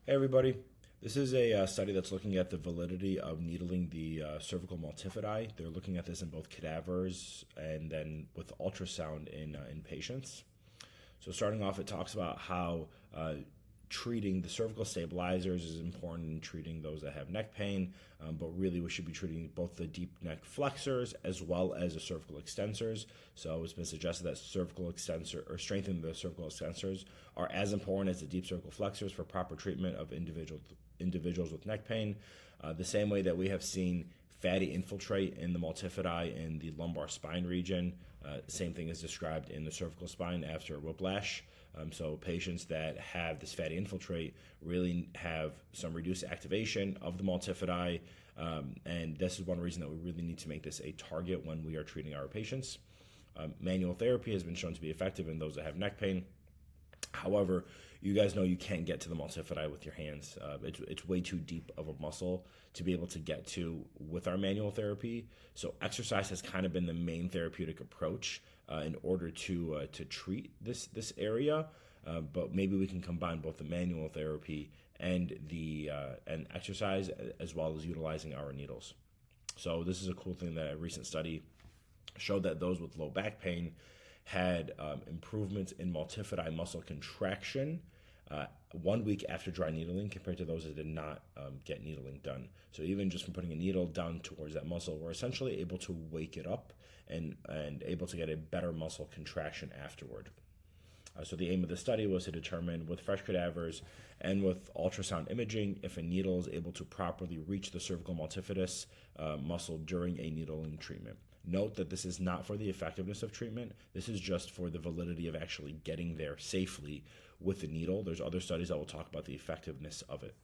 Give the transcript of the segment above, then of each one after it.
Hey everybody, this is a study that's looking at the validity of needling the cervical multifidi. They're looking at this in both cadavers and then with ultrasound in patients. So starting off, it talks about how treating the cervical stabilizers is important in treating those that have neck pain, but really we should be treating both the deep neck flexors as well as the cervical extensors. So it's been suggested that cervical extensor or strengthening the cervical extensors are as important as the deep cervical flexors for proper treatment of individuals with neck pain. The same way that we have seen fatty infiltrate in the multifidi in the lumbar spine region. Same thing is described in the cervical spine after whiplash. So patients that have this fatty infiltrate really have some reduced activation of the multifidi, and this is one reason that we really need to make this a target when we are treating our patients. Manual therapy has been shown to be effective in those that have neck pain. However, you guys know you can't get to the multifidi with your hands. It's way too deep of a muscle to be able to get to with our manual therapy. So exercise has kind of been the main therapeutic approach in order to treat this area. But maybe we can combine both the manual therapy and the and exercise as well as utilizing our needles. So this is a cool thing that a recent study showed that those with low back pain had improvements in multifidi muscle contraction 1 week after dry needling compared to those that did not get needling done. So even just from putting a needle down towards that muscle, we're essentially able to wake it up and able to get a better muscle contraction afterward. So the aim of the study was to determine with fresh cadavers and with ultrasound imaging if a needle is able to properly reach the cervical multifidus muscle during a needling treatment. Note that this is not for the effectiveness of treatment. This is just for the validity of actually getting there safely with the needle. There's other studies that will talk about the effectiveness of it.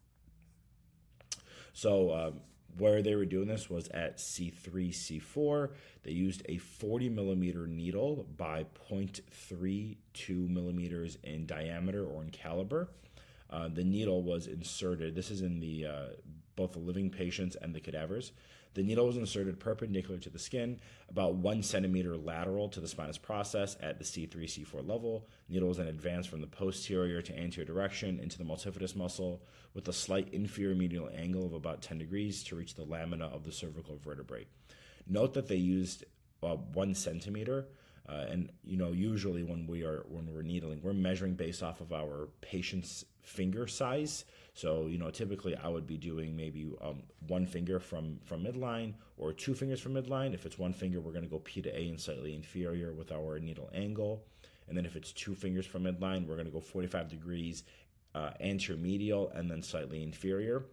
So where they were doing this was at C3, C4. They used a 40 millimeter needle by 0.32 millimeters in diameter or in caliber. The needle was inserted. This is in the both the living patients and the cadavers. The needle was inserted perpendicular to the skin, about 1 centimeter lateral to the spinous process at the C3, C4 level. The needle was then advanced from the posterior to anterior direction into the multifidus muscle with a slight inferior medial angle of about 10 degrees to reach the lamina of the cervical vertebrae. Note that they used 1 centimeter. And usually when we're needling, we're measuring based off of our patient's finger size. So typically I would be doing maybe 1 finger from midline or 2 fingers from midline. If it's 1 finger, we're going to go P to A and slightly inferior with our needle angle. And then if it's 2 fingers from midline, we're going to go 45 degrees anterior medial and then slightly inferior.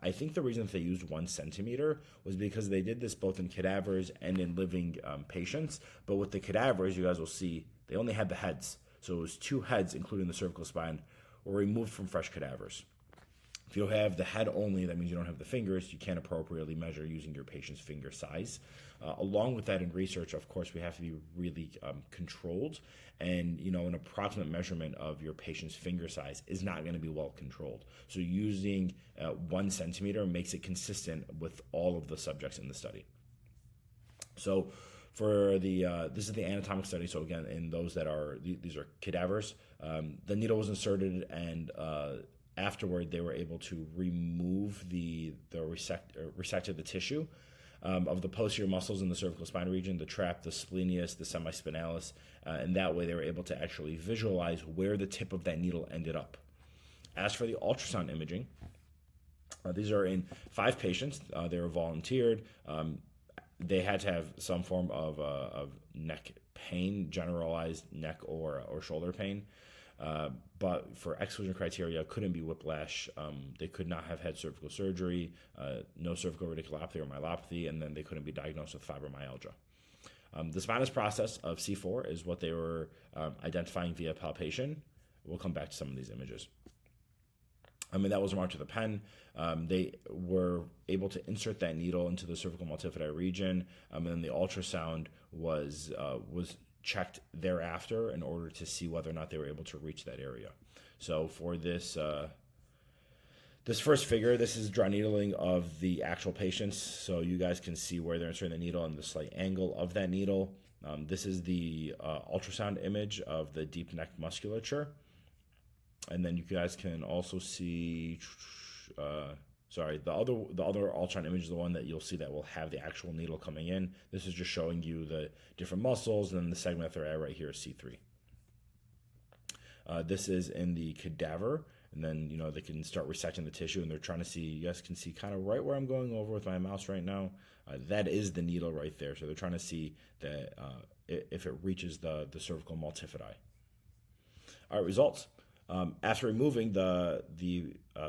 I think the reason that they used 1 centimeter was because they did this both in cadavers and in living patients. But with the cadavers, you guys will see they only had the heads. So it was 2 heads, including the cervical spine, were removed from fresh cadavers. If you have the head only, that means you don't have the fingers. You can't appropriately measure using your patient's finger size. Along with that, in research, of course, we have to be really controlled. And, an approximate measurement of your patient's finger size is not going to be well controlled. So using 1 centimeter makes it consistent with all of the subjects in the study. So for this is the anatomic study. So again, in those that these are cadavers, the needle was inserted and afterward, they were able to remove resected the tissue of the posterior muscles in the cervical spine region, the trap, the splenius, the semispinalis, and that way they were able to actually visualize where the tip of that needle ended up. As for the ultrasound imaging, these are in 5 patients. They were volunteered. They had to have some form of neck pain, generalized neck or shoulder pain. But for exclusion criteria, couldn't be whiplash. They could not have had cervical surgery, no cervical radiculopathy or myelopathy, and then they couldn't be diagnosed with fibromyalgia. The spinous process of C4 is what they were identifying via palpation. We'll come back to some of these images. That was marked with a pen. They were able to insert that needle into the cervical multifidi region, and then the ultrasound was checked thereafter in order to see whether or not they were able to reach that area. So for this first figure, this is dry needling of the actual patients. So you guys can see where they're inserting the needle and the slight angle of that needle. This is the ultrasound image of the deep neck musculature. And then you guys can also see, the other ultrasound image is the one that you'll see that will have the actual needle coming in. This is just showing you the different muscles, and then the segment that they're at right here is C3. This is in the cadaver, and then they can start resecting the tissue, and they're trying to see. You guys can see kind of right where I'm going over with my mouse right now. That is the needle right there. So they're trying to see that if it reaches the cervical multifidi. All right, results. After removing the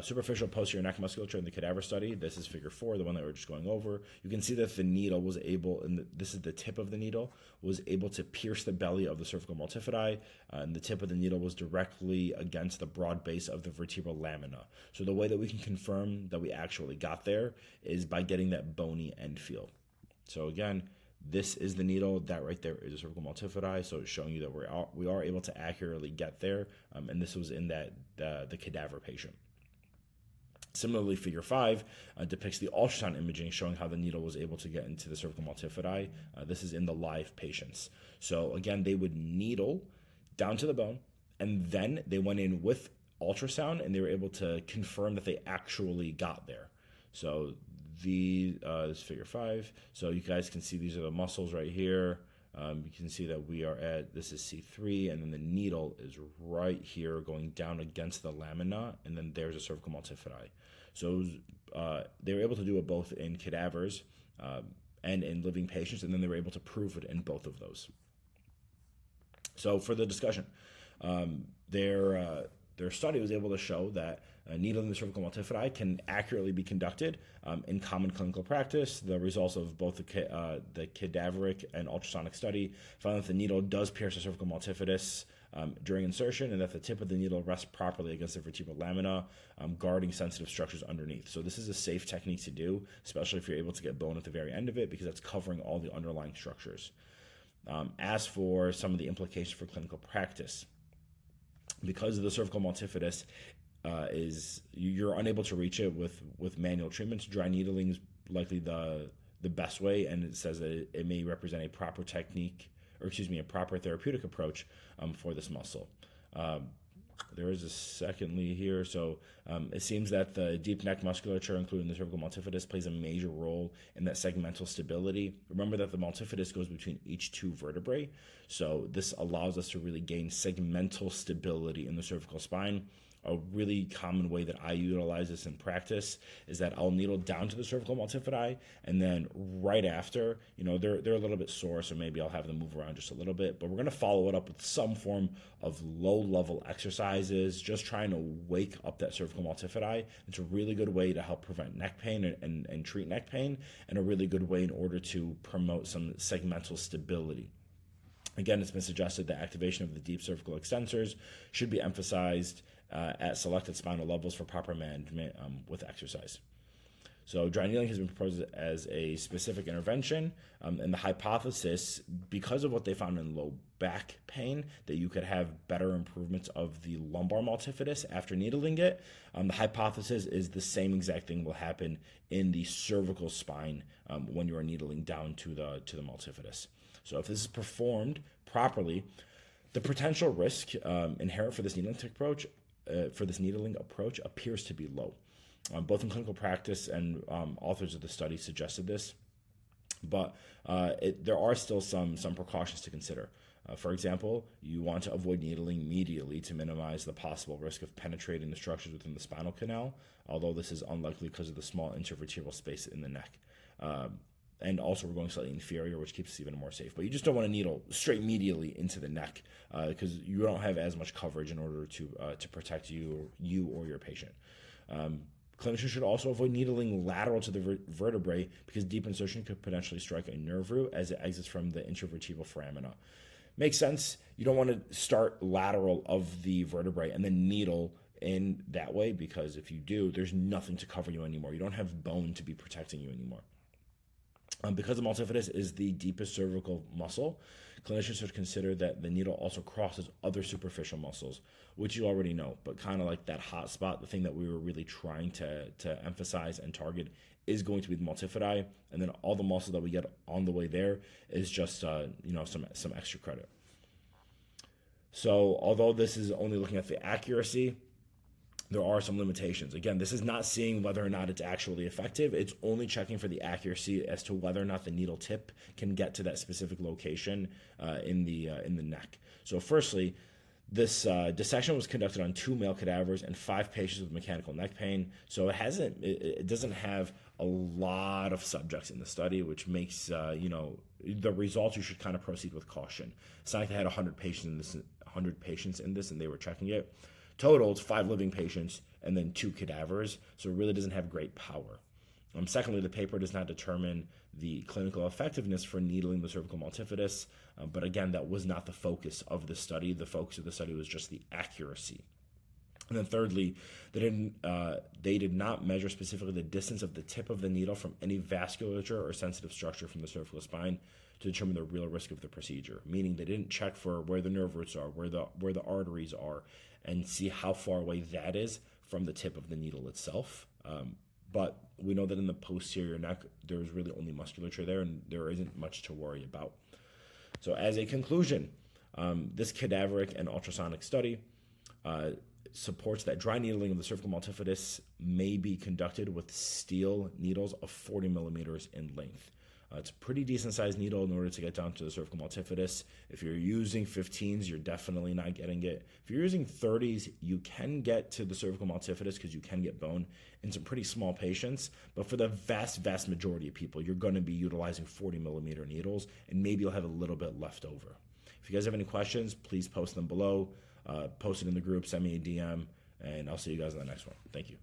superficial posterior neck musculature in the cadaver study, this is figure 4, the one that we're just going over, you can see that the needle was able, and this is the tip of the needle, was able to pierce the belly of the cervical multifidi, and the tip of the needle was directly against the broad base of the vertebral lamina. So the way that we can confirm that we actually got there is by getting that bony end feel. So again, this is the needle. That right there is a cervical multifidi, so it's showing you that we are able to accurately get there, and this was in the cadaver patient. Similarly, figure 5 depicts the ultrasound imaging showing how the needle was able to get into the cervical multifidi. This is in the live patients. So again, they would needle down to the bone, and then they went in with ultrasound, and they were able to confirm that they actually got there. So this is figure 5. So you guys can see these are the muscles right here. You can see that this is C3, and then the needle is right here going down against the lamina, and then there's a cervical multifidi. So they were able to do it both in cadavers and in living patients, and then they were able to prove it in both of those. So for the discussion, their study was able to show that needling the cervical multifidi can accurately be conducted in common clinical practice. The results of both the cadaveric and ultrasonic study found that the needle does pierce the cervical multifidus during insertion, and that the tip of the needle rests properly against the vertebral lamina, guarding sensitive structures underneath. So this is a safe technique to do, especially if you're able to get bone at the very end of it, because that's covering all the underlying structures. As for some of the implications for clinical practice, because of the cervical multifidus you're unable to reach it with manual treatments, dry needling is likely the best way, and it says that it may represent a proper therapeutic approach for this muscle. There is a secondly here. So it seems that the deep neck musculature, including the cervical multifidus, plays a major role in that segmental stability. Remember that the multifidus goes between each two vertebrae. So this allows us to really gain segmental stability in the cervical spine. A really common way that I utilize this in practice is that I'll needle down to the cervical multifidi, and then right after, they're a little bit sore, so maybe I'll have them move around just a little bit, but we're going to follow it up with some form of low-level exercises, just trying to wake up that cervical multifidi. It's a really good way to help prevent neck pain and treat neck pain, and a really good way in order to promote some segmental stability. Again, it's been suggested that activation of the deep cervical extensors should be emphasized at selected spinal levels for proper management with exercise. So dry needling has been proposed as a specific intervention, and the hypothesis, because of what they found in low back pain, that you could have better improvements of the lumbar multifidus after needling it. The hypothesis is the same exact thing will happen in the cervical spine when you are needling down to the multifidus. So if this is performed properly, the potential risk inherent for this needling approach appears to be low. Both in clinical practice and authors of the study suggested this, but there are still some precautions to consider. For example, you want to avoid needling immediately to minimize the possible risk of penetrating the structures within the spinal canal, although this is unlikely because of the small intervertebral space in the neck. And also we're going slightly inferior, which keeps us even more safe. But you just don't want to needle straight medially into the neck because you don't have as much coverage in order to protect you or your patient. Clinicians should also avoid needling lateral to the vertebrae because deep insertion could potentially strike a nerve root as it exits from the intervertebral foramina. Makes sense. You don't want to start lateral of the vertebrae and then needle in that way, because if you do, there's nothing to cover you anymore. You don't have bone to be protecting you anymore. Because the multifidus is the deepest cervical muscle, clinicians should consider that the needle also crosses other superficial muscles, which you already know, but kind of like that hot spot, the thing that we were really trying to emphasize and target is going to be the multifidi, and then all the muscle that we get on the way there is just some extra credit. So although this is only looking at the accuracy, there are some limitations. Again, this is not seeing whether or not it's actually effective. It's only checking for the accuracy as to whether or not the needle tip can get to that specific location in the neck. So firstly, this dissection was conducted on 2 male cadavers and 5 patients with mechanical neck pain. So it doesn't have a lot of subjects in the study, which makes the results, you should kind of proceed with caution. It's not like they had 100 patients in this and they were checking it. Total, it's 5 living patients and then 2 cadavers, so it really doesn't have great power. Secondly, the paper does not determine the clinical effectiveness for needling the cervical multifidus, but again, that was not the focus of the study. The focus of the study was just the accuracy. And then thirdly, they did not measure specifically the distance of the tip of the needle from any vasculature or sensitive structure from the cervical spine to determine the real risk of the procedure, meaning they didn't check for where the nerve roots are, where the arteries are, and see how far away that is from the tip of the needle itself. But we know that in the posterior neck, there's really only musculature there, and there isn't much to worry about. So as a conclusion, this cadaveric and ultrasonic study supports that dry needling of the cervical multifidus may be conducted with steel needles of 40 millimeters in length. It's a pretty decent sized needle in order to get down to the cervical multifidus. If you're using 15s, you're definitely not getting it. If you're using 30s, you can get to the cervical multifidus because you can get bone in some pretty small patients. But for the vast majority of people, you're going to be utilizing 40 millimeter needles, and maybe you'll have a little bit left over. If you guys have any questions, please post them below. Post it in the group, send me a DM, and I'll see you guys in the next one. Thank you.